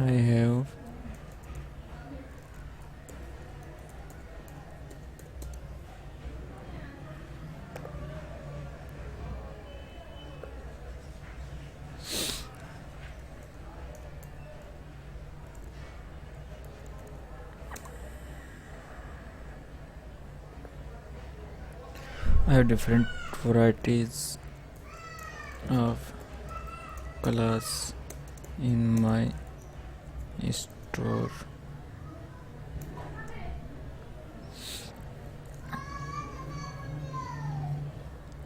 I have different varieties of colors in my store.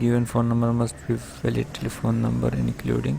given phone number must be valid telephone number including